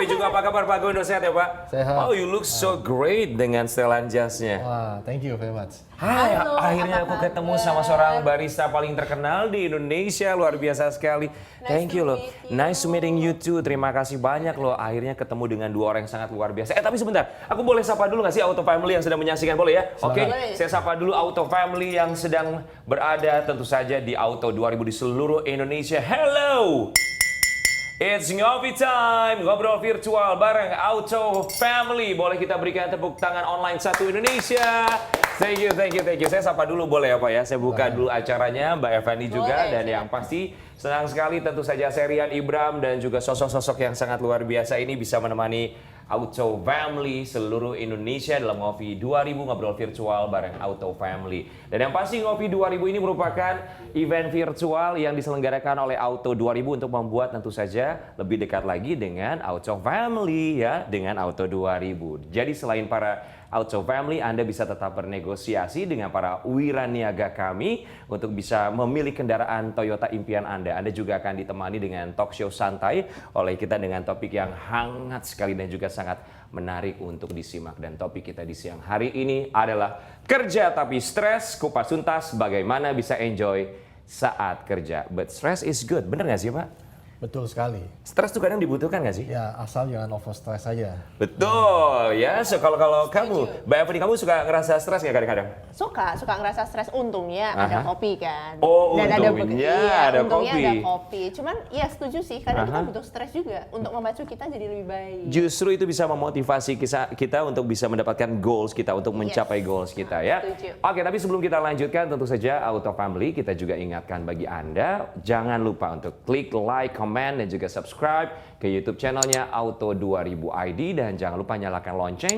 Jokowi juga. Apa kabar Pak Gondo? Sehat ya Pak? Sehat. Oh, you look so great dengan setelan jasnya. Wah, thank you very much. Hai, Halo, akhirnya apa aku ketemu kabar? sama seorang barista paling terkenal di Indonesia. Luar biasa sekali. Thank you loh. Nice to meeting you too. Terima kasih banyak loh. Akhirnya ketemu dengan dua orang yang sangat luar biasa. Tapi sebentar, aku boleh sapa dulu nggak sih Auto Family yang sedang menyaksikan? Boleh ya? Oke, Boleh. saya sapa dulu Auto Family yang sedang berada tentu saja di Auto 2000 di seluruh Indonesia. Hello! It's Ngopi Time, ngobrol virtual bareng Auto Family. Boleh kita berikan tepuk tangan online satu Indonesia. Thank you, thank you, thank you. Saya sapa dulu boleh ya Pak ya? Saya buka dulu acaranya, Mbak Evani juga. Boleh, Dan yang pasti senang sekali tentu saja Serian Ibram dan juga sosok-sosok yang sangat luar biasa ini bisa menemani Auto Family seluruh Indonesia dalam Ngopi 2000 ngobrol virtual bareng Auto Family. Dan yang pasti Ngopi 2000 ini merupakan event virtual yang diselenggarakan oleh Auto 2000 untuk membuat tentu saja lebih dekat lagi dengan Auto Family ya, dengan Auto 2000. Jadi selain para Auto Family, Anda bisa tetap bernegosiasi dengan para wiraniaga kami untuk bisa memilih kendaraan Toyota impian Anda. Anda juga akan ditemani dengan talk show santai oleh kita dengan topik yang hangat sekali dan juga sangat menarik untuk disimak. Dan topik kita di siang hari ini adalah kerja tapi stres, kupas tuntas bagaimana bisa enjoy saat kerja. But stress is good, bener nggak sih Pak? Betul sekali. Stres tuh kadang dibutuhkan nggak sih? Ya, asal jangan over stress saja. Betul ya. So kalau kamu, Mbak Evani, kamu suka ngerasa stres nggak kadang-kadang? Suka ngerasa stres. Untungnya ada kopi kan. Oh, Dan untungnya ada untungnya kopi. ada kopi. Cuman ya setuju sih, kadang kita butuh stres juga untuk memacu kita jadi lebih baik. Justru itu bisa memotivasi kita untuk bisa mendapatkan goals kita, untuk mencapai goals kita ya. Setuju. Oke, tapi sebelum kita lanjutkan tentu saja Auto Family, kita juga ingatkan bagi Anda, jangan lupa untuk klik like, comment, dan juga subscribe ke YouTube channelnya Auto 2000 ID. Dan jangan lupa nyalakan lonceng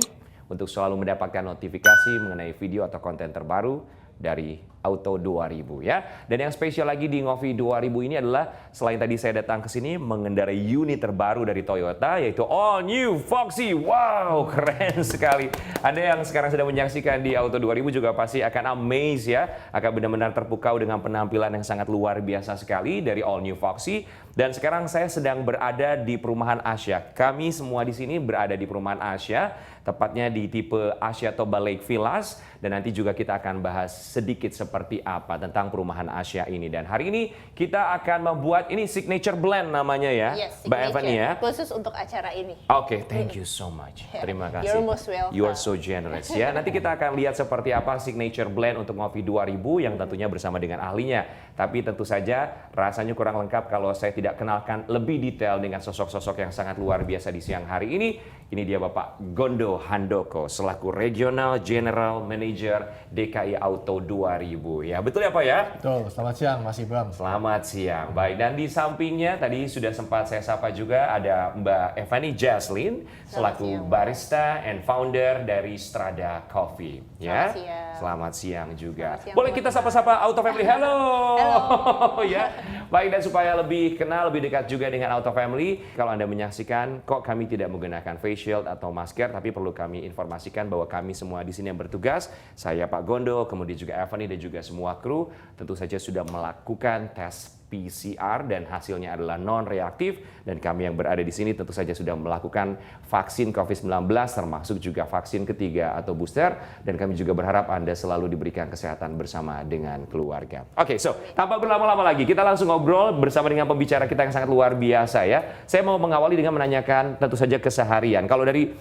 untuk selalu mendapatkan notifikasi mengenai video atau konten terbaru dari Auto 2000 ya. Dan yang spesial lagi di Ngopi 2000 ini adalah selain tadi saya datang ke sini mengendarai unit terbaru dari Toyota yaitu All New Foxy. Wow, keren sekali. Anda yang sekarang sedang menyaksikan di Auto 2000 juga pasti akan amazed ya, akan benar-benar terpukau dengan penampilan yang sangat luar biasa sekali dari All New Foxy. Dan sekarang saya sedang berada di Perumahan Asia. Kami semua di sini berada di Perumahan Asia, tepatnya di tipe Asia Toba Lake Villas. Dan nanti juga kita akan bahas sedikit seperti apa tentang Perumahan Asia ini. Dan hari ini kita akan membuat ini signature blend namanya ya, Yes, Mbak Evani ya. khusus untuk acara ini. Oke, thank you so much. Terima kasih. You're most welcome. You are so generous ya. Nanti kita akan lihat seperti apa signature blend untuk Ngopi 2000 yang tentunya bersama dengan ahlinya. Tapi tentu saja rasanya kurang lengkap kalau saya tidak kenalkan lebih detail dengan sosok-sosok yang sangat luar biasa di siang hari ini. Ini dia Bapak Gondo Handoko selaku Regional General Manager DKI Auto 2000 ya. Betul ya Pak ya? Betul, selamat siang Mas Ibram. Selamat siang. Baik, dan di sampingnya tadi sudah sempat saya sapa juga ada Mbak Evani Jaslyn selaku siang, barista and founder dari Strada Coffee ya. Selamat siang. Selamat siang juga. Selamat siang, Boleh kita teman-teman. sapa-sapa Auto Family. Halo. Halo. Ya. Baik, dan supaya lebih kenal, lebih dekat juga dengan Auto Family, kalau Anda menyaksikan kok kami tidak menggunakan face shield atau masker, tapi perlu kami informasikan bahwa kami semua di sini yang bertugas, saya Pak Gondo, kemudian juga Evani dan juga semua kru, tentu saja sudah melakukan tes PCR dan hasilnya adalah non-reaktif, dan kami yang berada di sini tentu saja sudah melakukan vaksin COVID-19 termasuk juga vaksin ketiga atau booster, dan kami juga berharap Anda selalu diberikan kesehatan bersama dengan keluarga. Oke, so tanpa berlama-lama lagi kita langsung ngobrol bersama dengan pembicara kita yang sangat luar biasa ya. Saya mau mengawali dengan menanyakan tentu saja keseharian. Kalau dari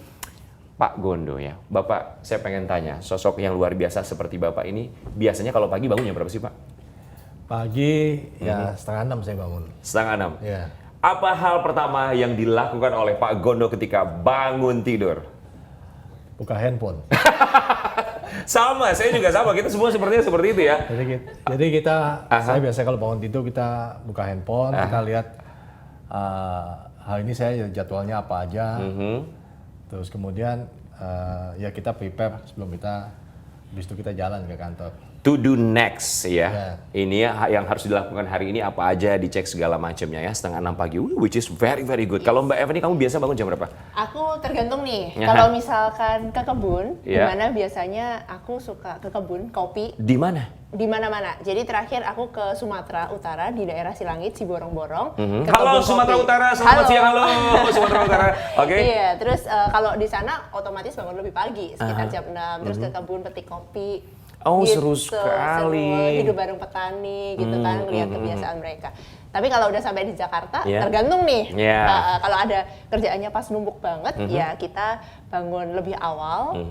Pak Gondo ya, Bapak saya pengen tanya, sosok yang luar biasa seperti Bapak ini biasanya kalau pagi bangunnya berapa sih Pak? Pagi ya setengah 6 saya bangun. Setengah 6. Ya. Apa hal pertama yang dilakukan oleh Pak Gondo ketika bangun tidur? Buka handphone. Sama, saya juga sama. Kita semua sepertinya seperti itu ya. Jadi kita, saya biasa kalau bangun tidur kita buka handphone, kita lihat hari ini saya jadwalnya apa aja. Terus kemudian ya kita prepare sebelum habis itu kita jalan ke kantor. to do next ya. Ini yang harus dilakukan hari ini apa aja, dicek segala macamnya ya, 5:30 pagi, which is very very good. Kalau Mbak Eva ini kamu biasa bangun jam berapa? Aku tergantung nih. Kalau misalkan ke kebun, di mana biasanya aku suka ke kebun kopi. Di mana? Di mana-mana. Jadi terakhir aku ke Sumatera Utara di daerah Silangit, Siborong-Borong. Halo Sumatera Utara, selamat siang, halo Sumatera Utara. Oke. Iya, terus kalau di sana otomatis bangun lebih pagi, sekitar jam 6, terus ke kebun petik kopi. Oh, gitu, seru sekali. Seru, hidup bareng petani gitu kan, ngeliat kebiasaan mereka. Tapi kalau udah sampai di Jakarta, tergantung nih. Kalau ada kerjaannya pas numpuk banget, ya kita bangun lebih awal,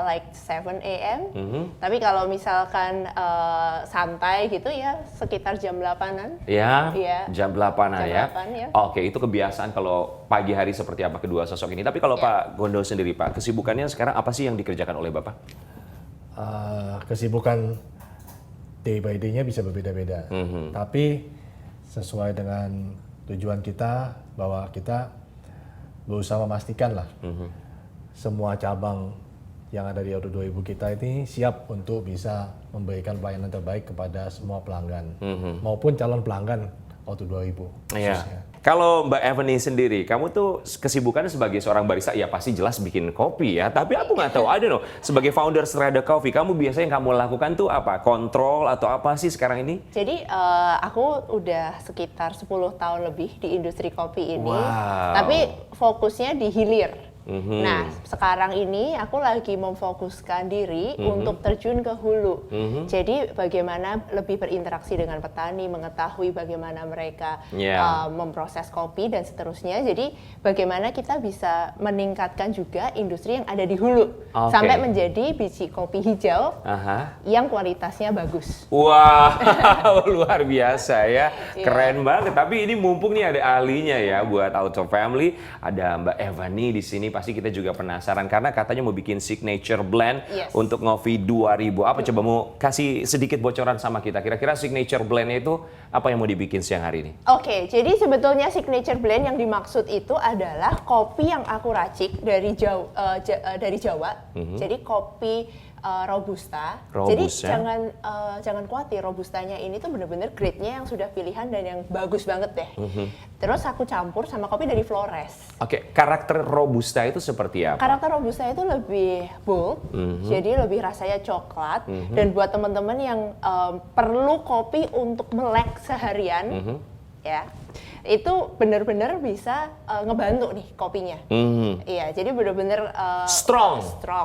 like 7 a.m. Tapi kalau misalkan santai gitu ya sekitar jam 8-an. Ya, jam 8-an ya. 8, ya. Oke, itu kebiasaan kalau pagi hari seperti apa kedua sosok ini. Tapi kalau Pak Gondo sendiri Pak, kesibukannya sekarang apa sih yang dikerjakan oleh Bapak? Kesibukan day by day-nya bisa berbeda-beda. Tapi sesuai dengan tujuan kita bahwa kita berusaha memastikan lah semua cabang yang ada di Auto 2000 kita ini siap untuk bisa memberikan pelayanan terbaik kepada semua pelanggan maupun calon pelanggan Auto 2000 khususnya. Kalau Mbak Evany sendiri, kamu tuh kesibukannya sebagai seorang barista, ya pasti jelas bikin kopi ya. Tapi aku nggak tahu, I don't know, sebagai founder Strada Coffee, kamu biasanya yang kamu lakukan tuh apa? Kontrol atau apa sih sekarang ini? Jadi aku udah sekitar 10 tahun lebih di industri kopi ini. Wow. Tapi fokusnya di hilir. Nah, sekarang ini aku lagi memfokuskan diri untuk terjun ke hulu. Jadi bagaimana lebih berinteraksi dengan petani, mengetahui bagaimana mereka memproses kopi dan seterusnya. Jadi bagaimana kita bisa meningkatkan juga industri yang ada di hulu sampai menjadi biji kopi hijau yang kualitasnya bagus. Wah, luar biasa ya, keren banget. Tapi ini mumpung nih ada ahlinya ya buat Auto Family, ada Mbak Evany di sini. Pasti kita juga penasaran karena katanya mau bikin signature blend untuk Ngopi 2000. Apa coba mau kasih sedikit bocoran sama kita? Kira-kira signature blendnya itu apa yang mau dibikin siang hari ini? Oke, jadi sebetulnya signature blend yang dimaksud itu adalah kopi yang aku racik dari Jawa. Jadi kopi Robusta. Jadi jangan khawatir, Robustanya ini tuh bener-bener grade-nya yang sudah pilihan dan yang bagus banget deh. Terus aku campur sama kopi dari Flores. Oke, karakter Robusta itu seperti apa? Karakter Robusta itu lebih bold, jadi lebih rasanya coklat. Dan buat teman-teman yang perlu kopi untuk melek seharian, ya itu benar-benar bisa ngebantu nih kopinya. Iya, jadi benar-benar strong,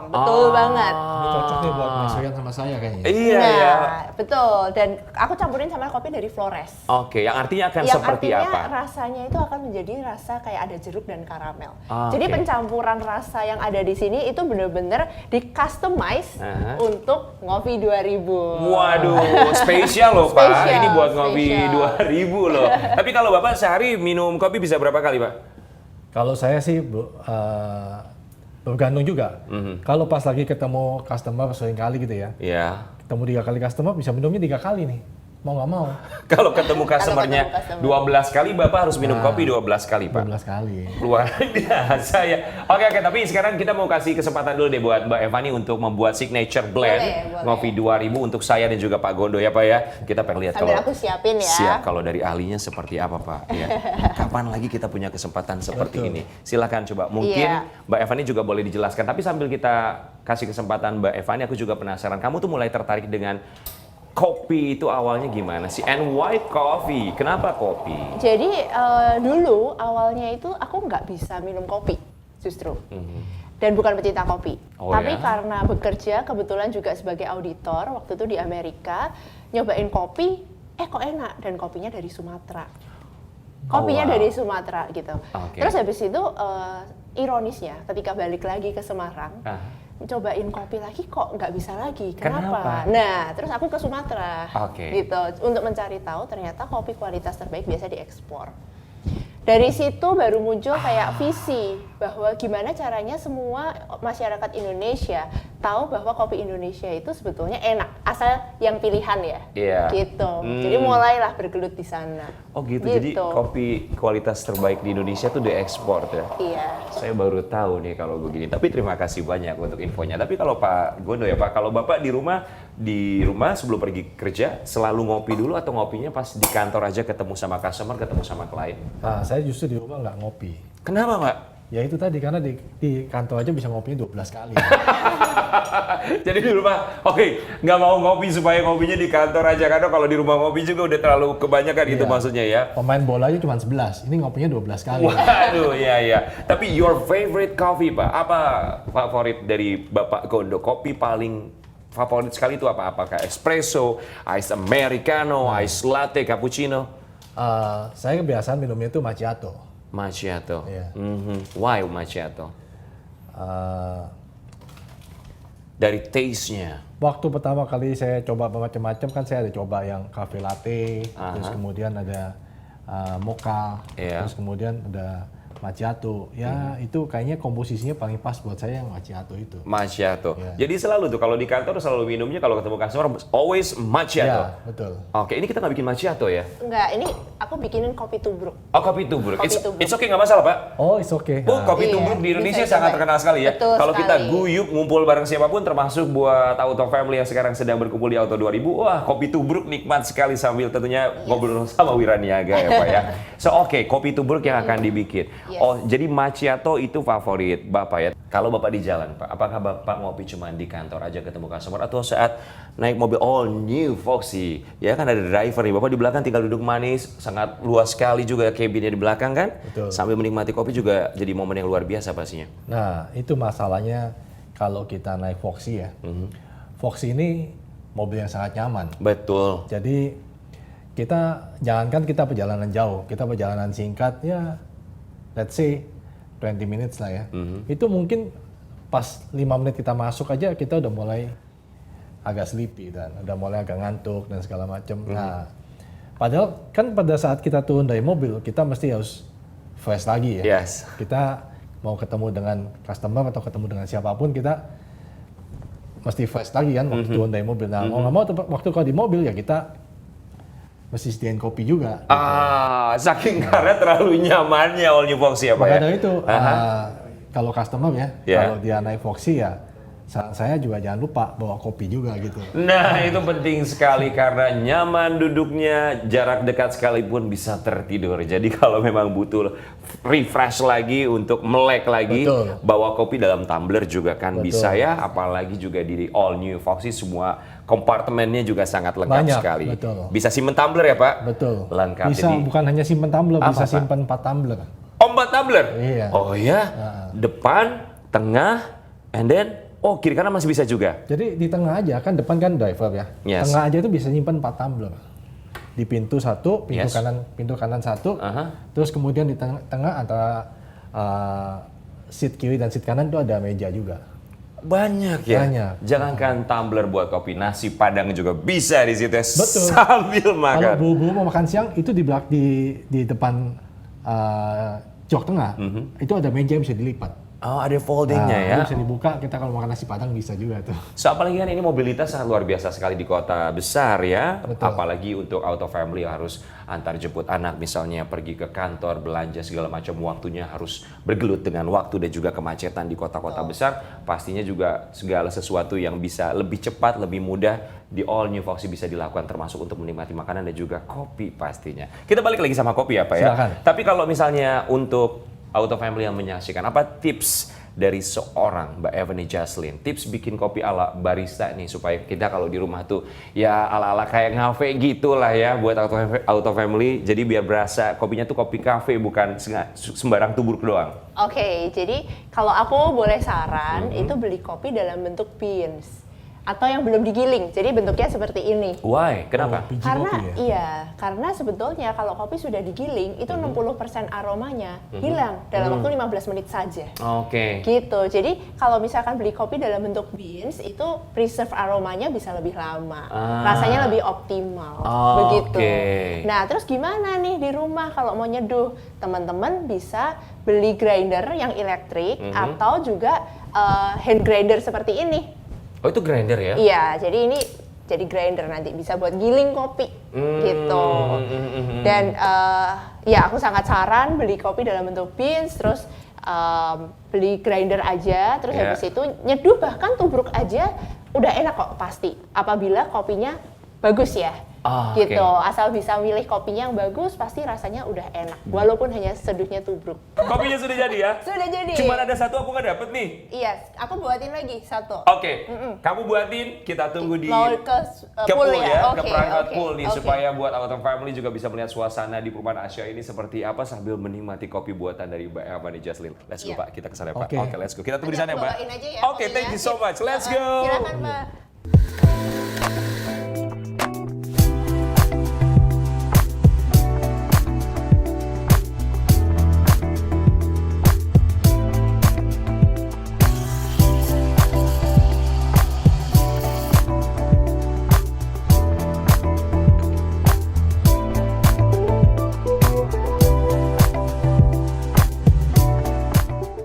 betul banget. Cocok nih buat masakan sama saya kayaknya. Iya, betul. Dan aku campurin sama kopi dari Flores. Oke, yang artinya akan seperti apa? Yang artinya rasanya itu akan menjadi rasa kayak ada jeruk dan karamel. Jadi pencampuran rasa yang ada di sini itu benar-benar di customize untuk Ngopi 2000. Waduh, spesial loh Pak. Ini buat Ngopi 2000 loh. Tapi kalau Bapak sehari minum kopi bisa berapa kali Pak? Kalau saya sih bergantung juga. Kalau pas lagi ketemu customer sering kali gitu ya. Ketemu 3 kali customer bisa minumnya 3 kali nih. Mau nggak mau. Kalau ketemu customernya 12 kali Bapak harus minum kopi 12 kali Pak? 12 kali. Luar biasa ya. Oke, tapi sekarang kita mau kasih kesempatan dulu deh buat Mbak Evany untuk membuat signature blend Ngopi 2000 untuk saya dan juga Pak Gondo ya Pak ya. Kita pengen lihat kalau aku siapin ya. Siap, kalau dari ahlinya seperti apa Pak ya. Kapan lagi kita punya kesempatan seperti ini? Silakan coba. Mungkin Mbak Evany juga boleh dijelaskan, tapi sambil kita kasih kesempatan Mbak Evany, aku juga penasaran kamu tuh mulai tertarik dengan kopi itu awalnya gimana sih? And why coffee? Kenapa kopi? Jadi dulu awalnya itu aku nggak bisa minum kopi justru. Dan bukan pecinta kopi. Tapi karena bekerja kebetulan juga sebagai auditor waktu itu di Amerika, nyobain kopi, kok enak, dan kopinya dari Sumatera. Kopinya dari Sumatera gitu. Terus habis itu ironisnya ketika balik lagi ke Semarang, cobain kopi lagi kok nggak bisa lagi. Kenapa? Nah, terus aku ke Sumatera gitu untuk mencari tahu ternyata kopi kualitas terbaik biasa diekspor. Dari situ baru muncul kayak visi bahwa gimana caranya semua masyarakat Indonesia tahu bahwa kopi Indonesia itu sebetulnya enak, asal yang pilihan ya. Gitu. Jadi mulailah bergelut di sana. Oh gitu. Jadi kopi kualitas terbaik di Indonesia tuh diekspor ya? Iya. Saya baru tahu nih kalau begini. Tapi terima kasih banyak untuk infonya. Tapi kalau Pak Gondo ya Pak, kalau Bapak di rumah di rumah sebelum pergi kerja selalu ngopi dulu atau ngopinya pas di kantor aja ketemu sama customer, ketemu sama klien? Nah, saya justru di rumah nggak ngopi. Kenapa, Pak? Ya itu tadi, karena di kantor aja bisa ngopinya 12 kali. Jadi di rumah, nggak mau ngopi supaya ngopinya di kantor aja. Karena kalau di rumah ngopi juga udah terlalu kebanyakan gitu Iya. maksudnya ya. Pemain bola aja cuma 11, ini ngopinya 12 kali. Waduh, iya. Tapi your favorite coffee, Pak? Apa favorit dari Bapak Gondo? Kopi paling favorit sekali itu apa? Apakah espresso, ice americano, ice latte, cappuccino? Saya kebiasaan minumnya itu macchiato. Macchiato. Iya. Why macchiato? Uh, Dari taste-nya. Waktu pertama kali saya coba macam-macam kan, saya ada coba yang cafe latte, terus kemudian ada mocha, Iya. terus kemudian ada macchiato. Ya itu kayaknya komposisinya paling pas buat saya yang macchiato itu. Macchiato. Iya. Jadi selalu tuh kalau di kantor selalu minumnya kalau ketemu customer always macchiato. Ya betul. Oke, ini kita nggak bikin macchiato ya? Enggak, ini aku bikinin kopi tubruk. Oh, kopi tubruk. Kopi It's, tubruk. it's okay, nggak masalah, Pak. Oh, it's okay. Oh, kopi Iya, tubruk di Indonesia bisa sangat coba. terkenal sekali ya. Betul Kalau kita sekali. guyup ngumpul bareng siapapun termasuk buat Auto Family yang sekarang sedang berkumpul di Auto 2000, wah kopi tubruk nikmat sekali sambil tentunya ngobrol sama Wiraniaga ya Pak ya. So kopi tubruk yang akan dibikin. Yes. Oh, jadi macchiato itu favorit Bapak ya. Kalau Bapak di jalan Pak, apakah Bapak ngopi cuma di kantor aja ketemu customer atau saat naik mobil all new Foxy? Ya kan ada driver nih, Bapak di belakang tinggal duduk manis, sangat luas sekali juga cabinnya di belakang kan? Betul. Sambil menikmati kopi juga jadi momen yang luar biasa pastinya. Nah, itu masalahnya kalau kita naik Foxy ya. Foxy ini mobil yang sangat nyaman. Betul. Jadi kita jangankan kita perjalanan jauh, kita perjalanan singkat ya, let's say 20 minutes lah ya. Itu mungkin pas 5 menit kita masuk aja kita udah mulai agak sleepy dan udah mulai agak ngantuk dan segala macam. Nah, padahal kan pada saat kita turun dari mobil kita mesti harus fresh lagi ya. Yes. Kita mau ketemu dengan customer atau ketemu dengan siapapun kita mesti fresh lagi kan waktu turun dari mobil. Nah, mau nggak mau waktu kalau di mobil ya kita mesti sediain kopi juga. Saking karena terlalu nyamannya all new Foxy ya Pak ya? Maka dari itu kalau customer ya, Yeah. kalau dia naik Foxy ya, saran saya juga jangan lupa bawa kopi juga gitu. Nah itu penting sekali karena nyaman duduknya, jarak dekat sekalipun bisa tertidur. Jadi kalau memang butuh refresh lagi untuk melek lagi, Betul. bawa kopi dalam tumbler juga kan Betul. bisa ya. Apalagi juga di all new Foxy semua kompartemennya juga sangat lengkap Banyak, sekali. betul. Bisa simpen tumbler ya Pak? Betul. Lengkap. Bisa Jadi bukan hanya simpen tumbler, Apa, bisa Pak? simpen 4 tumbler. 4 tumbler? Iya. Oh ya? Depan, tengah, and then kiri kanan masih bisa juga? Jadi di tengah aja, kan depan kan driver ya. Yes. Tengah aja itu bisa nyimpan 4 tumbler. Di pintu satu, Yes. pintu kanan satu, terus kemudian di tengah antara seat kiri dan seat kanan itu ada meja juga. Banyak ya? Banyak. Jangankan tumbler buat kopi, nasi padang juga bisa di situ ya, Betul. sambil Kalau makan. bu mau makan siang itu di depan jok tengah, itu ada meja yang bisa dilipat. Oh ada foldingnya ya? Itu bisa dibuka, kita kalau makan nasi padang bisa juga tuh. So, apalagi kan ini mobilitas sangat luar biasa sekali di kota besar ya. Betul. Apalagi untuk auto family yang harus antar jemput anak misalnya, pergi ke kantor, belanja segala macam, waktunya harus bergelut dengan waktu dan juga kemacetan di kota-kota besar. Pastinya juga segala sesuatu yang bisa lebih cepat, lebih mudah di all new Foxy bisa dilakukan, termasuk untuk menikmati makanan dan juga kopi pastinya. Kita balik lagi sama kopi ya Pak ya. Silakan. Tapi kalau misalnya untuk auto family yang menyaksikan, apa tips dari seorang Mbak Evany Jaslyn, tips bikin kopi ala barista nih supaya kita kalau di rumah tuh ya ala-ala kayak ngafe gitulah ya buat auto family, jadi biar berasa kopinya tuh kopi kafe bukan sembarang tubruk doang. Oke, jadi kalau aku boleh saran, itu beli kopi dalam bentuk beans atau yang belum digiling. Jadi bentuknya seperti ini. Why? Kenapa? Biji Karena kopi ya? iya, karena sebetulnya kalau kopi sudah digiling itu 60% aromanya hilang dalam waktu 15 menit saja. Oke. Gitu. Jadi kalau misalkan beli kopi dalam bentuk beans itu preserve aromanya bisa lebih lama. Rasanya lebih optimal. Begitu. Oke. Nah, terus gimana nih di rumah kalau mau nyeduh? Teman-teman bisa beli grinder yang elektrik atau juga hand grinder seperti ini. Oh itu grinder ya? Iya, jadi ini jadi grinder nanti bisa buat giling kopi gitu. Dan ya aku sangat saran beli kopi dalam bentuk beans, terus beli grinder aja, terus Yeah. habis itu nyeduh bahkan tubruk aja udah enak kok pasti. Apabila kopinya bagus ya. Gitu. Asal bisa milih kopinya yang bagus, pasti rasanya udah enak. Walaupun hanya seduhnya tubruk. Kopinya sudah jadi ya? Sudah jadi. Cuma ada satu aku nggak dapet nih. Iya, aku buatin lagi satu. Oke, kamu buatin, kita tunggu di Mau ke pool pool ya, ke Oke, private oke, pool nih, oke. supaya buat Auto Family juga bisa melihat suasana di perumahan Asia ini seperti apa sambil menikmati kopi buatan dari Mbak Eva nih, Jocelyn. Let's go Iya. Pak, kita kesana Pak. Oke. Oke, let's go. Kita tunggu di Nanti sana ya aku Pak. bawain aja ya Oke, kopinya. thank you so much. Let's go. Silakan Mbak.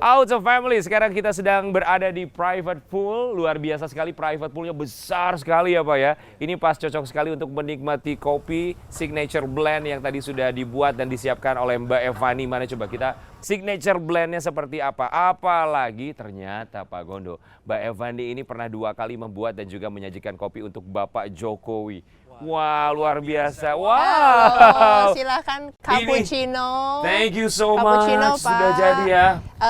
Auto Family, sekarang kita sedang berada di private pool. Luar biasa sekali, private poolnya besar sekali ya Pak ya. Ini pas cocok sekali untuk menikmati kopi signature blend yang tadi sudah dibuat dan disiapkan oleh Mbak Evani. Mana coba kita signature blendnya seperti apa. Apalagi ternyata Pak Gondo, Mbak Evani ini pernah 2 kali membuat dan juga menyajikan kopi untuk Bapak Jokowi. Wah, luar biasa. Wow. Silakan cappuccino. Thank you so Cappuccino, much. Sudah Pak. jadi ya.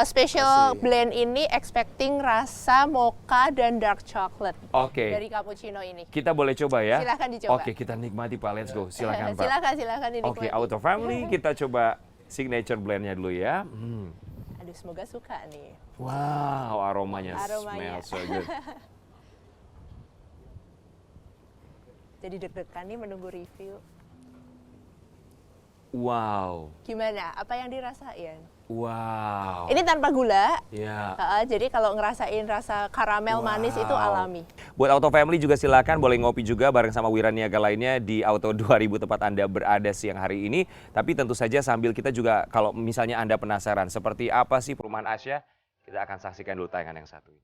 Special blend ini expecting rasa mocha dan dark chocolate Oke. dari cappuccino ini. Kita boleh coba ya? Silakan dicoba. Oke, kita nikmati Pak. Let's go. Silakan Pak. Silakan Oke, dinikmati. Auto Family kita coba signature blendnya dulu ya. Aduh, semoga suka nih. Wow, aromanya Aromanya. smells so good. Jadi deg-degan nih menunggu review. Wow, Gimana? Apa yang dirasain? wow. Ini tanpa gula. Ya. Jadi kalau ngerasain rasa karamel manis itu alami. Buat Auto Family juga silakan boleh ngopi juga bareng sama Wiraniaga lainnya di Auto 2000 tempat Anda berada siang hari ini. Tapi tentu saja sambil kita juga kalau misalnya Anda penasaran seperti apa sih perumahan Asia, kita akan saksikan dulu tayangan yang satu ini.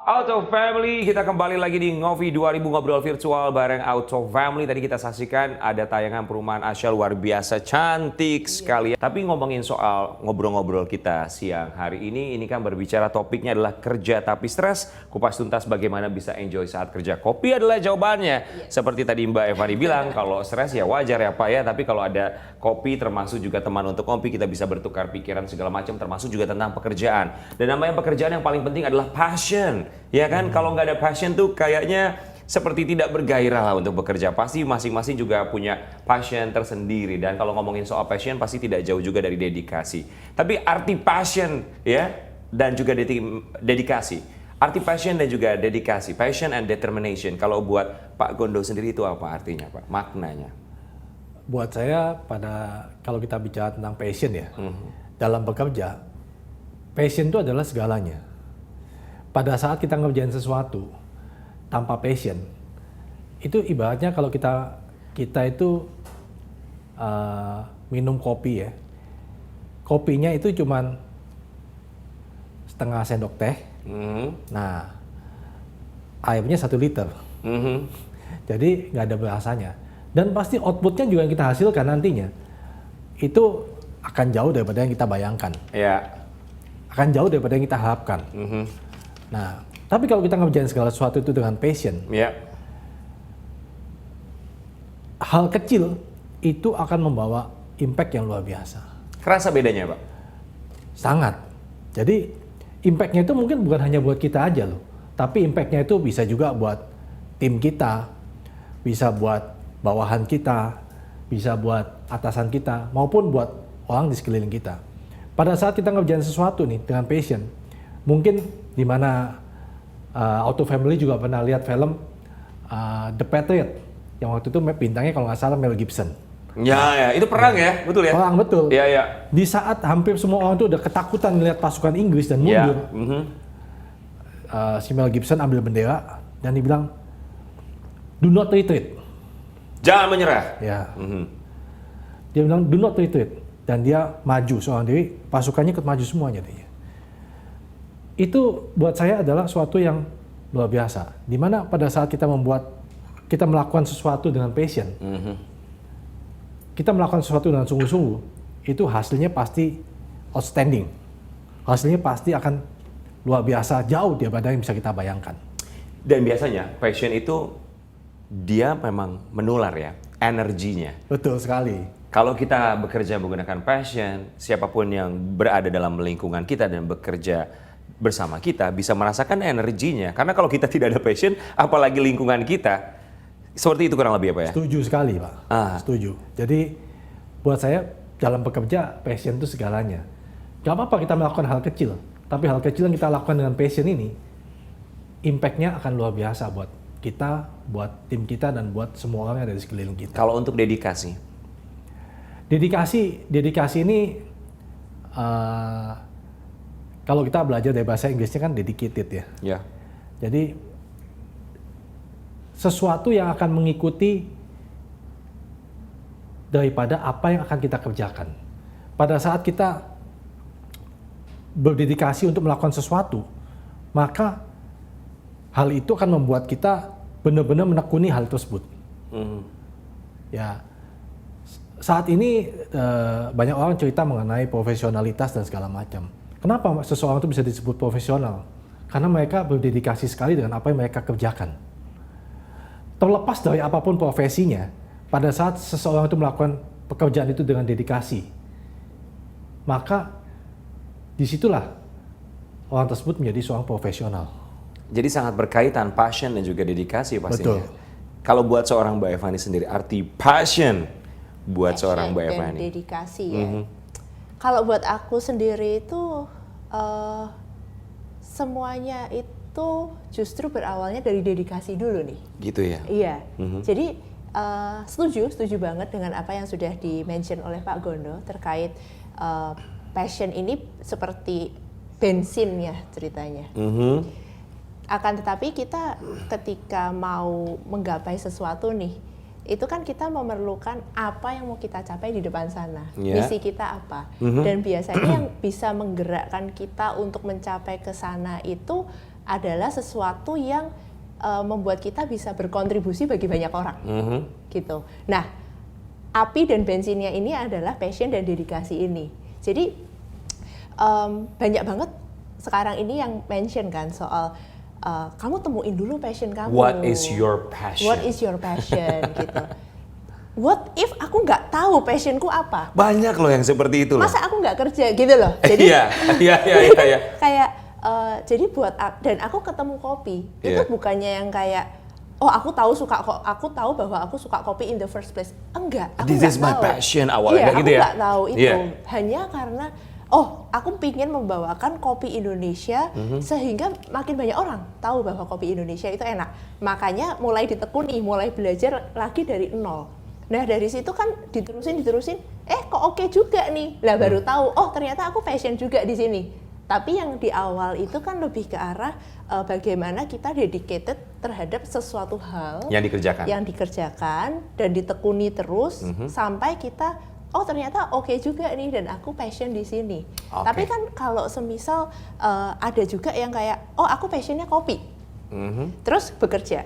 Auto Family, kita kembali lagi di Ngopi 2000 ngobrol virtual bareng Auto Family. Tadi kita saksikan ada tayangan perumahan Asia luar biasa cantik sekali. Tapi ngomongin soal ngobrol-ngobrol kita siang hari ini kan berbicara topiknya adalah kerja tapi stres. Kupas tuntas bagaimana bisa enjoy saat kerja. Kopi adalah jawabannya. Seperti tadi Mbak Evani bilang, kalau stres ya wajar ya Pak ya. Tapi kalau ada kopi termasuk juga teman untuk kopi, kita bisa bertukar pikiran segala macam termasuk juga tentang pekerjaan. Dan namanya pekerjaan yang paling penting adalah passion. Ya kan, kalau nggak ada passion tuh kayaknya seperti tidak bergairah lah untuk bekerja. Pasti masing-masing juga punya passion tersendiri. Dan kalau ngomongin soal passion pasti tidak jauh juga dari dedikasi. Tapi arti passion ya dan juga dedikasi. Arti passion dan juga dedikasi. Passion and determination. Kalau buat Pak Gondo sendiri itu apa artinya Pak? Maknanya? Buat saya kalau kita bicara tentang passion ya, dalam bekerja, passion itu adalah segalanya. Pada saat kita ngerjain sesuatu tanpa passion, itu ibaratnya kalau kita itu minum kopi ya, kopinya itu cuman setengah sendok teh, nah airnya 1 liter, jadi nggak ada berasanya. Dan pasti outputnya juga yang kita hasilkan nantinya itu akan jauh daripada yang kita bayangkan, akan jauh daripada yang kita harapkan. Nah, tapi kalau kita ngerjain segala sesuatu itu dengan passion, hal kecil itu akan membawa impact yang luar biasa. Kerasa bedanya, Pak? Sangat. Jadi impact-nya itu mungkin bukan hanya buat kita aja loh, tapi impact-nya itu bisa juga buat tim kita, bisa buat bawahan kita, bisa buat atasan kita, maupun buat orang di sekeliling kita. Pada saat kita ngerjain sesuatu nih dengan passion, mungkin di mana Auto Family juga pernah lihat film The Patriot, yang waktu itu bintangnya kalau nggak salah Mel Gibson. Ya, itu perang ya, betul ya? Perang, betul. Iya, iya. Di saat hampir semua orang tuh udah ketakutan melihat pasukan Inggris dan mundur, si Mel Gibson ambil bendera dan dibilang, "Do not retreat." Jangan menyerah. Ya. Dia bilang, "Do not retreat." Dan dia maju seorang diri, pasukannya ikut maju semuanya. Itu buat saya adalah suatu yang luar biasa. Dimana pada saat kita melakukan sesuatu dengan passion, kita melakukan sesuatu dengan sungguh-sungguh, itu hasilnya pasti outstanding. Hasilnya pasti akan luar biasa, jauh daripada yang bisa kita bayangkan. Dan biasanya passion itu dia memang menular ya, energinya. Betul sekali. Kalau kita bekerja menggunakan passion, siapapun yang berada dalam lingkungan kita dan bekerja bersama kita bisa merasakan energinya. Karena kalau kita tidak ada passion, apalagi lingkungan kita, seperti itu kurang lebih apa ya? Setuju sekali, Pak. Setuju. Jadi buat saya dalam bekerja, passion itu segalanya. Gak apa-apa kita melakukan hal kecil, tapi hal kecil yang kita lakukan dengan passion ini, impact-nya akan luar biasa buat kita, buat tim kita, dan buat semua orang yang ada di sekeliling kita. Kalau untuk dedikasi? Dedikasi ini kalau kita belajar dari bahasa Inggrisnya kan dedicated ya. Ya. Jadi sesuatu yang akan mengikuti daripada apa yang akan kita kerjakan. Pada saat kita berdedikasi untuk melakukan sesuatu, maka hal itu akan membuat kita benar-benar menekuni hal tersebut. Ya. Saat ini banyak orang cerita mengenai profesionalitas dan segala macam. Kenapa seseorang itu bisa disebut profesional? Karena mereka berdedikasi sekali dengan apa yang mereka kerjakan. Terlepas dari apapun profesinya, pada saat seseorang itu melakukan pekerjaan itu dengan dedikasi, maka disitulah orang tersebut menjadi seorang profesional. Jadi sangat berkaitan passion dan juga dedikasi pastinya. Betul. Kalau buat seorang Mbak Evani sendiri, arti passion buat seorang Mbak Evani. Dan dedikasi ya. Kalau buat aku sendiri itu semuanya itu justru berawalnya dari dedikasi dulu nih. Gitu ya. Iya. Jadi setuju banget dengan apa yang sudah di-mention oleh Pak Gondo terkait passion ini seperti bensin ya ceritanya. Akan tetapi kita ketika mau menggapai sesuatu nih, itu kan kita memerlukan apa yang mau kita capai di depan sana, misi kita apa, dan biasanya yang bisa menggerakkan kita untuk mencapai ke sana itu adalah sesuatu yang membuat kita bisa berkontribusi bagi banyak orang, gitu. Nah, api dan bensinnya ini adalah passion dan dedikasi ini. Jadi banyak banget sekarang ini yang mention kan soal kamu temuin dulu passion kamu. What is your passion? What is your passion gitu. What if aku nggak tahu passionku apa? Banyak loh yang seperti itu loh. Masa aku nggak kerja gitu loh. Jadi iya. kayak jadi buat dan aku ketemu kopi itu bukannya yang kayak aku tahu bahwa aku suka kopi in the first place. Enggak, aku This is my passion awalnya gitu ya. Aku nggak tahu itu. Hanya karena aku pingin membawakan kopi Indonesia sehingga makin banyak orang tahu bahwa kopi Indonesia itu enak. Makanya mulai ditekuni, mulai belajar lagi dari nol. Nah dari situ kan diterusin, kok oke juga nih. Lah baru tahu, ternyata aku passion juga di sini. Tapi yang di awal itu kan lebih ke arah bagaimana kita dedicated terhadap sesuatu hal yang dikerjakan dan ditekuni terus sampai kita ternyata oke juga nih dan aku passion di sini. Tapi kan kalau semisal ada juga yang kayak aku passionnya kopi, terus bekerja,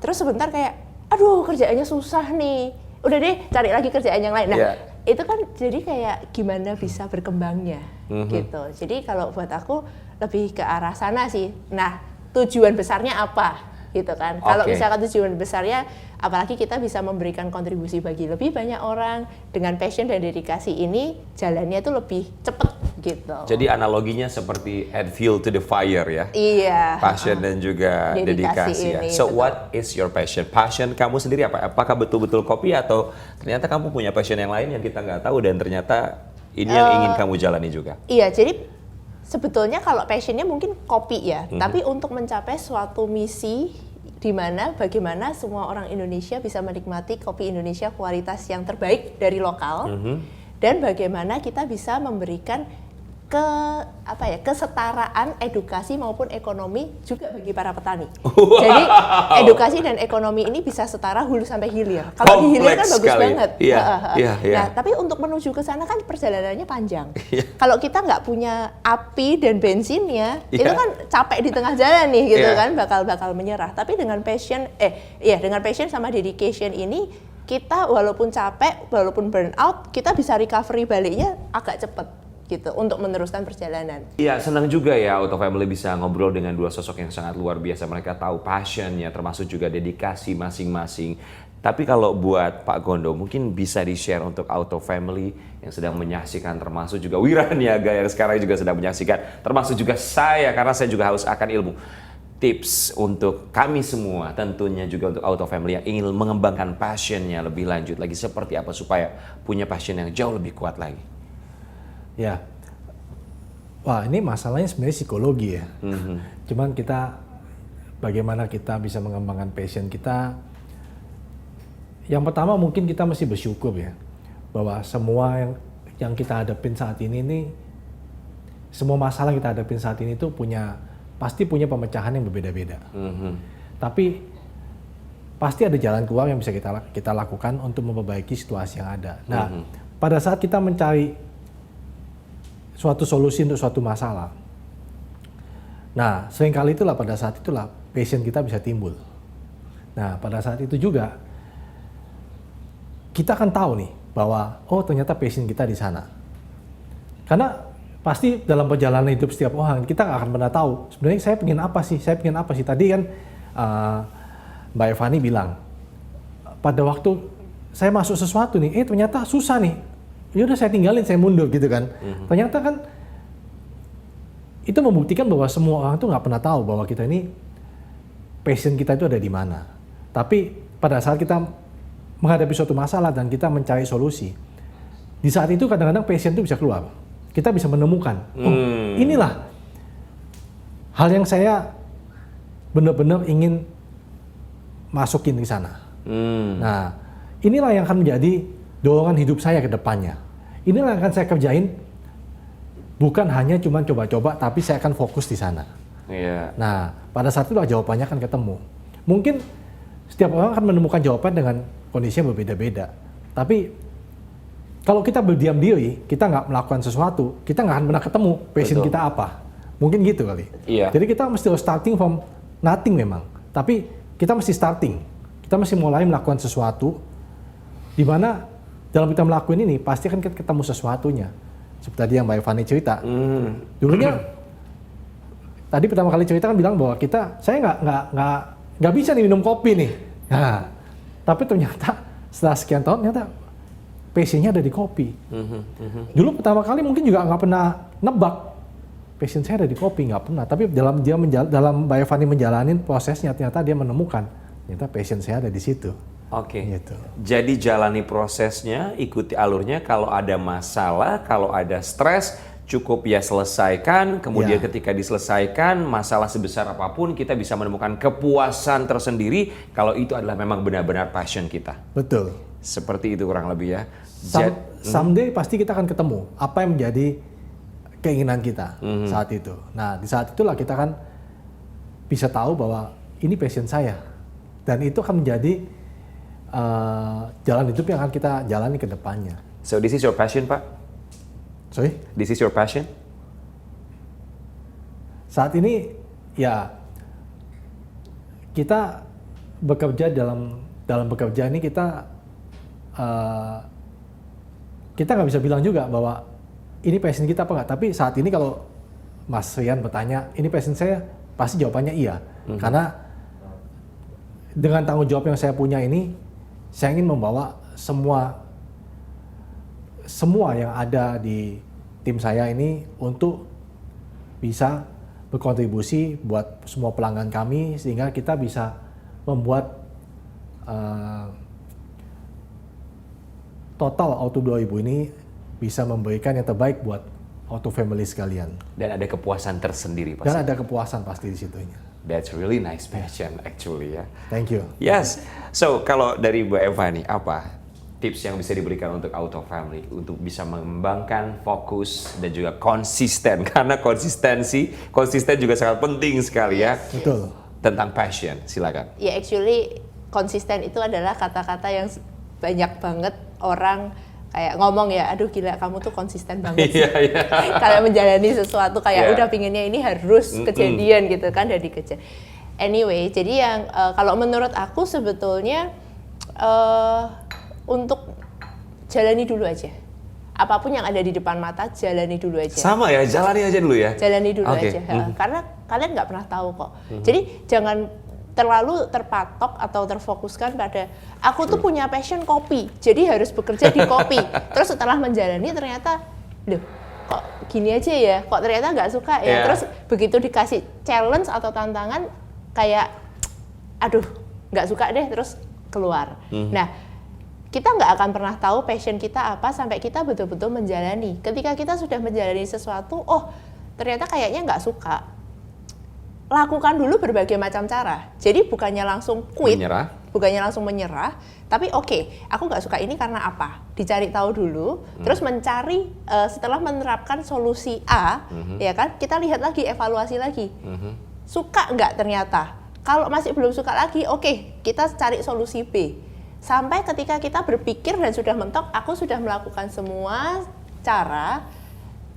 terus sebentar kayak aduh kerjaannya susah nih, udah deh cari lagi kerjaan yang lain. Nah itu kan jadi kayak gimana bisa berkembangnya gitu. Jadi kalau buat aku lebih ke arah sana sih. Nah tujuan besarnya apa? gitu kan. Kalau Oke. misalkan tujuan besarnya, apalagi kita bisa memberikan kontribusi bagi lebih banyak orang dengan passion dan dedikasi ini, jalannya itu lebih cepet gitu. Jadi analoginya seperti add fuel to the fire ya. Iya. Passion dan juga dedikasi ya. ini, So betul. what is your passion? Passion kamu sendiri apa? Apakah betul-betul kopi atau ternyata kamu punya passion yang lain yang kita nggak tahu dan ternyata ini yang ingin kamu jalani juga? Iya, jadi sebetulnya kalau passionnya mungkin kopi ya, tapi untuk mencapai suatu misi di mana bagaimana semua orang Indonesia bisa menikmati kopi Indonesia kualitas yang terbaik dari lokal, dan bagaimana kita bisa memberikan kesetaraan edukasi maupun ekonomi juga bagi para petani. Jadi edukasi dan ekonomi ini bisa setara hulu sampai hilir. Kalau di hilir kan Kompleks bagus sekali. banget. Iya, iya, iya. Nah, tapi untuk menuju ke sana kan perjalanannya panjang. Kalau kita nggak punya api dan bensinnya, Iya. itu kan capek di tengah jalan nih, gitu Iya. kan, bakal menyerah. Tapi dengan dengan passion sama dedication ini, kita walaupun capek, walaupun burn out, kita bisa recovery baliknya agak cepet gitu untuk meneruskan perjalanan. Iya, senang juga ya Auto Family bisa ngobrol dengan dua sosok yang sangat luar biasa. Mereka tahu passionnya, termasuk juga dedikasi masing-masing. Tapi kalau buat Pak Gondo, mungkin bisa di-share untuk Auto Family yang sedang menyaksikan, termasuk juga Wiraniaga yang sekarang juga sedang menyaksikan, termasuk juga saya, karena saya juga haus akan ilmu. Tips untuk kami semua, tentunya juga untuk Auto Family yang ingin mengembangkan passionnya lebih lanjut lagi, seperti apa supaya punya passion yang jauh lebih kuat lagi. Ya, wah ini masalahnya sebenarnya psikologi ya. Cuman kita, bagaimana kita bisa mengembangkan passion kita. Yang pertama mungkin kita mesti bersyukur ya, bahwa semua yang kita hadapin saat ini semua masalah yang kita hadapin saat ini itu pasti punya pemecahan yang berbeda-beda. Tapi pasti ada jalan keluar yang bisa kita lakukan untuk memperbaiki situasi yang ada. Nah, pada saat kita mencari suatu solusi untuk suatu masalah. Nah, seringkali pada saat itulah passion kita bisa timbul. Nah, pada saat itu juga kita akan tahu nih bahwa ternyata passion kita di sana. Karena pasti dalam perjalanan hidup setiap orang kita nggak akan pernah tahu sebenarnya saya pengen apa sih. Tadi kan Mbak Evani bilang pada waktu saya masuk sesuatu nih, ternyata susah nih. Ya udah saya tinggalin, saya mundur gitu kan. Ternyata kan itu membuktikan bahwa semua orang tuh nggak pernah tahu bahwa kita ini passion kita itu ada di mana. Tapi pada saat kita menghadapi suatu masalah dan kita mencari solusi, di saat itu kadang-kadang passion itu bisa keluar. Kita bisa menemukan, inilah hal yang saya benar-benar ingin masukin di sana. Nah, inilah yang akan menjadi dorongan hidup saya ke depannya. Inilah yang akan saya kerjain, bukan hanya cuma coba-coba, tapi saya akan fokus di sana. Iya. Nah, pada saat itulah jawabannya akan ketemu. Mungkin setiap orang akan menemukan jawaban dengan kondisi yang berbeda-beda. Tapi kalau kita berdiam diri, kita nggak melakukan sesuatu, kita nggak akan pernah ketemu passion Betul. kita apa. Mungkin gitu kali. Iya. Jadi kita mesti starting from nothing memang. Tapi kita mesti starting. Kita mesti mulai melakukan sesuatu di mana dalam kita melakukan ini pasti kan ketemu sesuatunya. Seperti tadi yang Mbak Evani cerita. Dulunya tadi pertama kali cerita kan bilang bahwa saya nggak bisa nih minum kopi nih. Nah, tapi ternyata setelah sekian tahun ternyata passionnya ada di kopi. Dulu pertama kali mungkin juga nggak pernah nebak passion saya ada di kopi, nggak pernah. Tapi dalam Mbak Evani menjalanin prosesnya ternyata dia menemukan ternyata passion saya ada di situ. Oke. Gitu. Jadi jalani prosesnya, ikuti alurnya. Kalau ada masalah, kalau ada stres, cukup ya selesaikan. Kemudian ketika diselesaikan, masalah sebesar apapun, kita bisa menemukan kepuasan tersendiri kalau itu adalah memang benar-benar passion kita. Betul. Seperti itu kurang lebih ya. Someday pasti kita akan ketemu apa yang menjadi keinginan kita saat itu. Nah, di saat itulah kita kan bisa tahu bahwa ini passion saya. Dan itu akan menjadi jalan hidup yang akan kita jalani ke depannya. So this is your passion, Pak? Sorry? This is your passion? Saat ini ya kita bekerja dalam bekerja ini kita nggak bisa bilang juga bahwa ini passion kita apa nggak. Tapi saat ini kalau Mas Rian bertanya, ini passion saya, pasti jawabannya iya. Karena dengan tanggung jawab yang saya punya ini, saya ingin membawa semua yang ada di tim saya ini untuk bisa berkontribusi buat semua pelanggan kami, sehingga kita bisa membuat total Auto 2000 ini bisa memberikan yang terbaik buat Auto family sekalian. Dan ada kepuasan tersendiri pasti. Dan ada kepuasan pasti di situnya. That's really nice passion actually ya. Thank you. Yes. So kalau dari Bu Eva nih, apa tips yang bisa diberikan untuk Auto Family untuk bisa mengembangkan fokus dan juga konsisten? Karena konsisten juga sangat penting sekali ya. Betul. Tentang passion, silakan. Ya actually konsisten itu adalah kata-kata yang banyak banget orang kayak ngomong ya, aduh gila kamu tuh konsisten banget sih. Kalau menjalani sesuatu kayak udah pinginnya ini harus kejadian gitu kan, udah dikejar. Anyway, jadi yang kalau menurut aku sebetulnya untuk jalani dulu aja. Apapun yang ada di depan mata, jalani dulu aja. Sama ya, jalani aja dulu ya. Jalani dulu aja. Karena kalian nggak pernah tahu kok. Jadi jangan terlalu terpatok atau terfokuskan pada aku tuh punya passion kopi, jadi harus bekerja di kopi. Terus setelah menjalani ternyata, loh kok gini aja ya, kok ternyata nggak suka ya. Terus begitu dikasih challenge atau tantangan kayak, aduh nggak suka deh, terus keluar. Nah, kita nggak akan pernah tahu passion kita apa sampai kita betul-betul menjalani. Ketika kita sudah menjalani sesuatu, oh ternyata kayaknya nggak suka. Lakukan dulu berbagai macam cara. Jadi bukannya langsung quit, bukannya langsung menyerah, tapi oke, aku nggak suka ini karena apa? Dicari tahu dulu, terus mencari setelah menerapkan solusi A, ya kan? Kita lihat lagi, evaluasi lagi. Suka nggak ternyata? Kalau masih belum suka lagi, oke, kita cari solusi B. Sampai ketika kita berpikir dan sudah mentok, aku sudah melakukan semua cara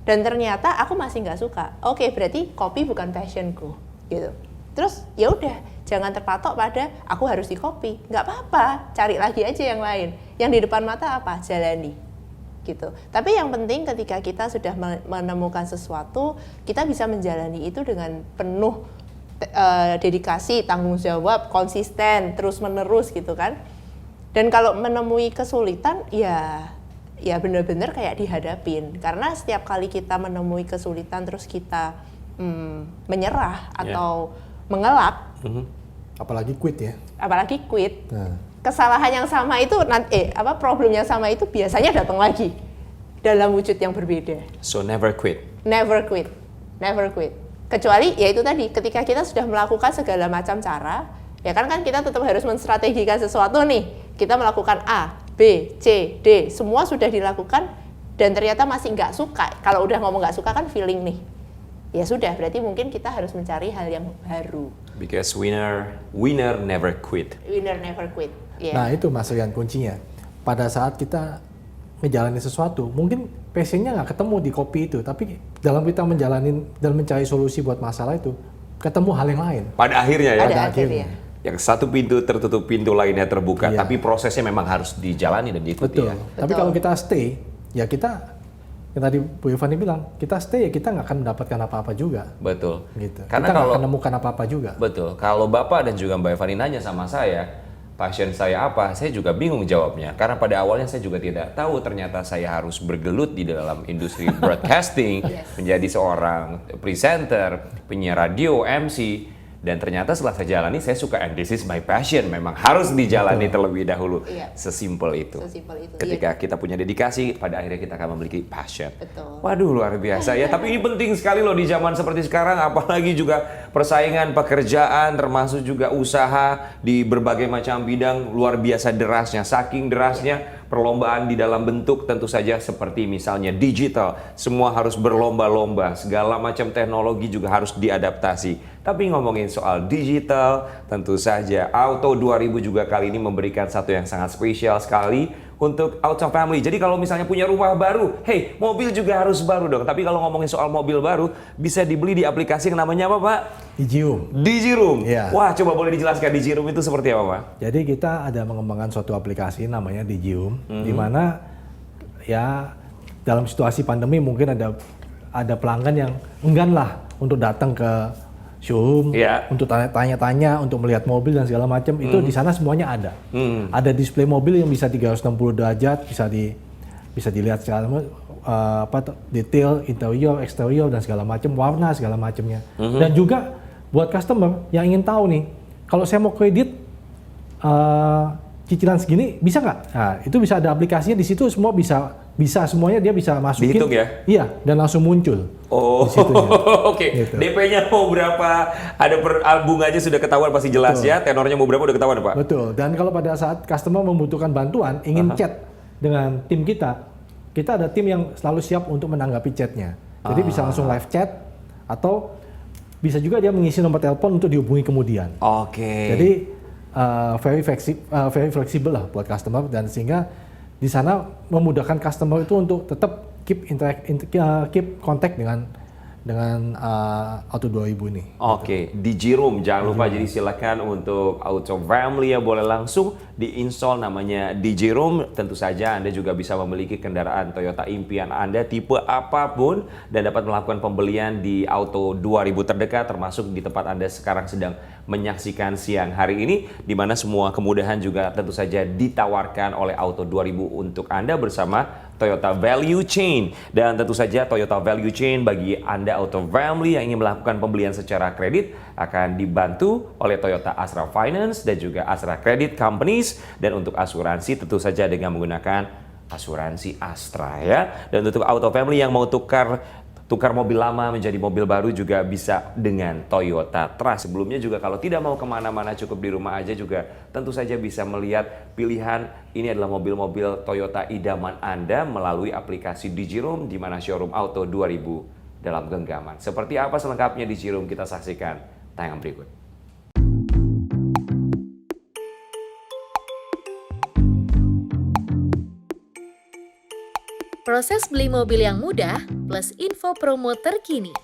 dan ternyata aku masih nggak suka. Oke, berarti kopi bukan passionku. Gitu. Terus ya udah, jangan terpatok pada aku harus di kopi, nggak apa-apa, cari lagi aja yang lain. Yang di depan mata apa? Jalani, gitu. Tapi yang penting ketika kita sudah menemukan sesuatu, kita bisa menjalani itu dengan penuh dedikasi, tanggung jawab, konsisten, terus menerus gitu kan. Dan kalau menemui kesulitan, ya benar-benar kayak dihadapin. Karena setiap kali kita menemui kesulitan terus kita menyerah atau mengelak, apalagi quit ya. Apalagi quit. Kesalahan yang sama itu problem yang sama itu biasanya datang lagi dalam wujud yang berbeda. So never quit. Never quit. Never quit. Kecuali ya itu tadi, ketika kita sudah melakukan segala macam cara, ya kan kita tetap harus menstrategikan sesuatu nih. Kita melakukan A, B, C, D, semua sudah dilakukan dan ternyata masih nggak suka. Kalau udah ngomong nggak suka kan feeling nih. Ya sudah, berarti mungkin kita harus mencari hal yang baru. Because winner never quit. Winner never quit. Yeah. Nah itu Mas Rian kuncinya. Pada saat kita menjalani sesuatu, mungkin passionnya nggak ketemu di kopi itu, tapi dalam kita menjalani dan mencari solusi buat masalah itu, ketemu hal yang lain. Pada akhirnya ya. Pada akhirnya. Yang satu pintu tertutup, pintu lainnya terbuka. Iya. Tapi prosesnya memang harus dijalani dan diikuti. Betul. Ya. Tapi kalau kita stay, ya kita yang tadi Bu Yovani bilang, kita stay ya kita nggak akan mendapatkan apa-apa juga. Betul. Gitu. Karena kita nggak kalau akan menemukan apa-apa juga. Betul. Kalau Bapak dan juga Mbak Yovani nanya sama saya, passion saya apa? Saya juga bingung jawabnya. Karena pada awalnya saya juga tidak tahu ternyata saya harus bergelut di dalam industri broadcasting, menjadi seorang presenter, penyiar radio, MC. Dan ternyata setelah saya jalani, saya suka, and this is my passion. Memang harus dijalani terlebih dahulu. Sesimpel itu. Ketika kita punya dedikasi, pada akhirnya kita akan memiliki passion. Betul. Waduh, luar biasa ya. Tapi ini penting sekali loh di zaman seperti sekarang. Apalagi juga persaingan pekerjaan, termasuk juga usaha di berbagai macam bidang. Luar biasa derasnya. Saking derasnya perlombaan di dalam bentuk tentu saja seperti misalnya digital. Semua harus berlomba-lomba. Segala macam teknologi juga harus diadaptasi. Tapi ngomongin soal digital, tentu saja Auto 2000 juga kali ini memberikan satu yang sangat spesial sekali untuk Auto Family. Jadi kalau misalnya punya rumah baru, hey, mobil juga harus baru dong. Tapi kalau ngomongin soal mobil baru, bisa dibeli di aplikasi yang namanya apa, Pak? Digium. Digiroom. Ya. Wah, coba boleh dijelaskan Digiroom itu seperti apa, Pak? Jadi kita ada mengembangkan suatu aplikasi namanya Digium, di mana ya dalam situasi pandemi mungkin ada pelanggan yang enggan lah untuk datang ke showroom Iya. untuk tanya-tanya, untuk melihat mobil dan segala macam. Itu di sana semuanya ada. Ada display mobil yang bisa 360 derajat, bisa dilihat secara detail, interior, eksterior dan segala macam, warna segala macamnya. Dan juga buat customer yang ingin tahu nih, kalau saya mau kredit cicilan segini bisa nggak? Nah, itu bisa ada aplikasinya di situ, semua bisa semuanya dia bisa masukin. Dihitung ya? Iya, dan langsung muncul. Oh, oke. Gitu. DP-nya mau berapa? Ada bunganya sudah ketahuan pasti jelas. Betul. Ya. Tenornya mau berapa udah ketahuan, Pak? Betul. Dan kalau pada saat customer membutuhkan bantuan, ingin chat dengan tim kita ada tim yang selalu siap untuk menanggapi chatnya. Jadi bisa langsung live chat atau bisa juga dia mengisi nomor telepon untuk dihubungi kemudian. Oke. Jadi very fleksibel lah buat customer, dan sehingga di sana memudahkan customer itu untuk tetap keep kontak dengan Auto 2000 ini. Oke, Digiroom jangan lupa, jadi silakan untuk Auto Family ya boleh langsung diinstal namanya Digiroom. Tentu saja Anda juga bisa memiliki kendaraan Toyota impian Anda tipe apapun dan dapat melakukan pembelian di Auto 2000 terdekat, termasuk di tempat Anda sekarang sedang menyaksikan siang hari ini, di mana semua kemudahan juga tentu saja ditawarkan oleh Auto 2000 untuk Anda bersama Toyota Value Chain. Dan tentu saja Toyota Value Chain bagi Anda Auto Family yang ingin melakukan pembelian secara kredit akan dibantu oleh Toyota Astra Finance dan juga Astra Credit Companies. Dan untuk asuransi tentu saja dengan menggunakan asuransi Astra ya. Dan untuk Auto Family yang mau tukar mobil lama menjadi mobil baru juga bisa dengan Toyota Trust. Sebelumnya juga kalau tidak mau kemana-mana, cukup di rumah aja juga tentu saja bisa melihat pilihan ini adalah mobil-mobil Toyota idaman Anda melalui aplikasi Digiroom di mana showroom Auto 2000 dalam genggaman. Seperti apa selengkapnya Digiroom, kita saksikan tayangan berikut. Proses beli mobil yang mudah plus info promo terkini.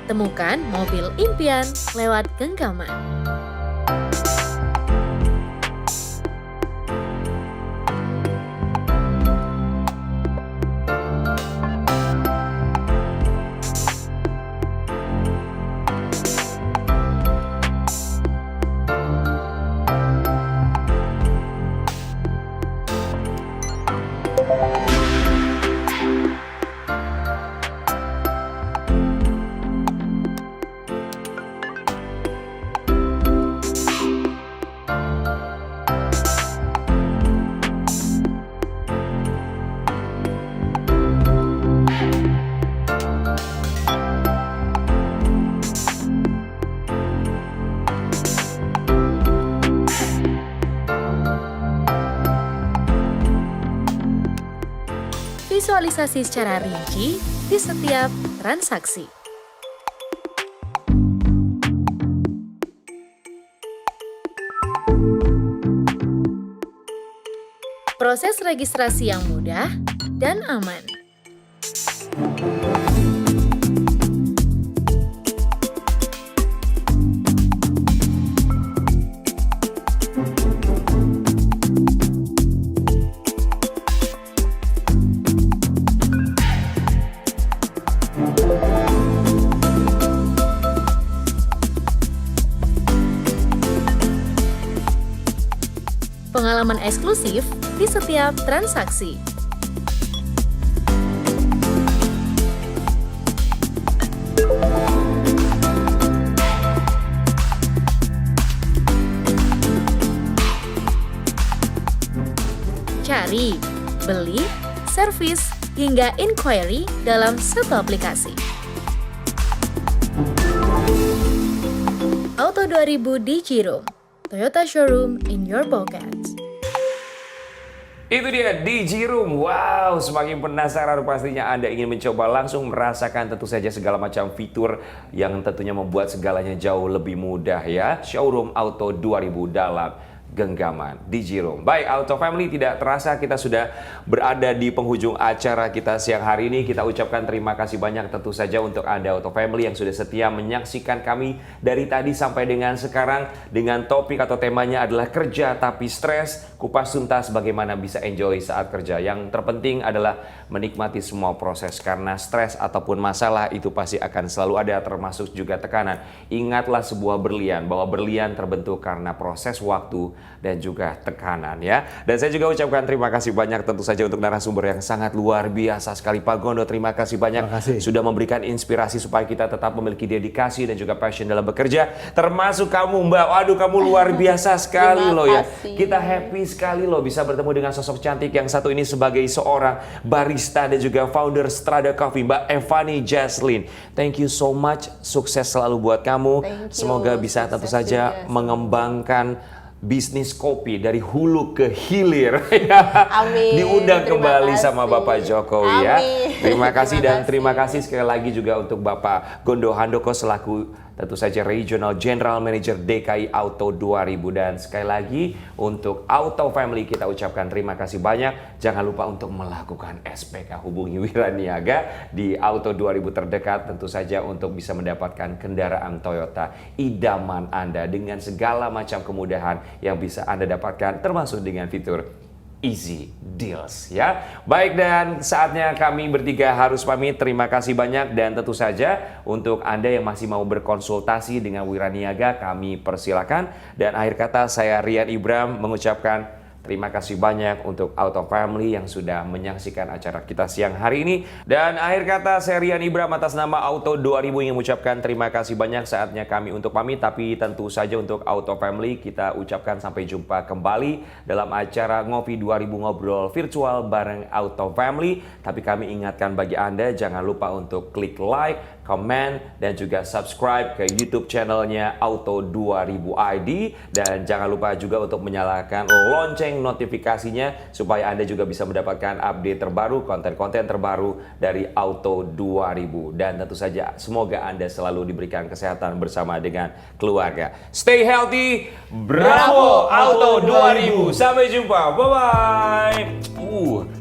Temukan mobil impian lewat genggaman. Visualisasi secara rinci di setiap transaksi. Proses registrasi yang mudah dan aman. Pengalaman eksklusif di setiap transaksi. Cari, beli, servis, hingga inquiry dalam satu aplikasi. Auto 2000 Digiroom, Toyota Showroom in your pocket. Itu dia DigiRoom. Wow, semakin penasaran pastinya Anda ingin mencoba langsung merasakan tentu saja segala macam fitur yang tentunya membuat segalanya jauh lebih mudah ya. Showroom Auto 2000 dalam genggaman DigiRoom. Baik, Auto Family, tidak terasa kita sudah berada di penghujung acara kita siang hari ini. Kita ucapkan terima kasih banyak tentu saja untuk Anda Auto Family yang sudah setia menyaksikan kami dari tadi sampai dengan sekarang dengan topik atau temanya adalah kerja tapi stres. Kupas tuntas bagaimana bisa enjoy saat kerja. Yang terpenting adalah menikmati semua proses karena stres ataupun masalah itu pasti akan selalu ada, termasuk juga tekanan. Ingatlah sebuah berlian bahwa berlian terbentuk karena proses waktu dan juga tekanan ya. Dan saya juga ucapkan terima kasih banyak tentu saja untuk narasumber yang sangat luar biasa sekali, Pak Gondo. Terima kasih banyak sudah memberikan inspirasi supaya kita tetap memiliki dedikasi dan juga passion dalam bekerja. Termasuk kamu, Mbak. Waduh, kamu luar biasa sekali loh ya. Kita happy sekali loh bisa bertemu dengan sosok cantik yang satu ini sebagai seorang barista dan juga founder Strada Coffee, Mbak Evani Jaslyn. Thank you so much. Sukses selalu buat kamu. Semoga bisa tentu saja mengembangkan bisnis kopi dari hulu ke hilir. Amin. Diundang kembali kasih sama Bapak Jokowi ya. Terima kasih dan terima kasih kasih sekali lagi juga untuk Bapak Gondo Handoko selaku tentu saja Regional General Manager DKI Auto 2000. Dan sekali lagi untuk Auto Family kita ucapkan terima kasih banyak. Jangan lupa untuk melakukan SPK, hubungi Wiraniaga di Auto 2000 terdekat tentu saja untuk bisa mendapatkan kendaraan Toyota idaman Anda dengan segala macam kemudahan yang bisa Anda dapatkan termasuk dengan fitur Easy Deals ya. Baik, dan saatnya kami bertiga harus pamit. Terima kasih banyak dan tentu saja untuk Anda yang masih mau berkonsultasi dengan Wiraniaga kami persilakan. Dan akhir kata saya Rian Ibram mengucapkan terima kasih banyak untuk Auto Family yang sudah menyaksikan acara kita siang hari ini. Dan akhir kata saya Rian Ibram atas nama Auto 2000 yang mengucapkan terima kasih banyak. Saatnya kami untuk pamit, tapi tentu saja untuk Auto Family kita ucapkan sampai jumpa kembali dalam acara Ngopi 2000 Ngobrol Virtual bareng Auto Family. Tapi kami ingatkan bagi Anda jangan lupa untuk klik like, comment, dan juga subscribe ke YouTube channelnya Auto 2000 ID. Dan jangan lupa juga untuk menyalakan lonceng notifikasinya supaya Anda juga bisa mendapatkan update terbaru, konten-konten terbaru dari Auto 2000. Dan tentu saja semoga Anda selalu diberikan kesehatan bersama dengan keluarga. Stay healthy, bravo Auto 2000. Sampai jumpa, bye-bye.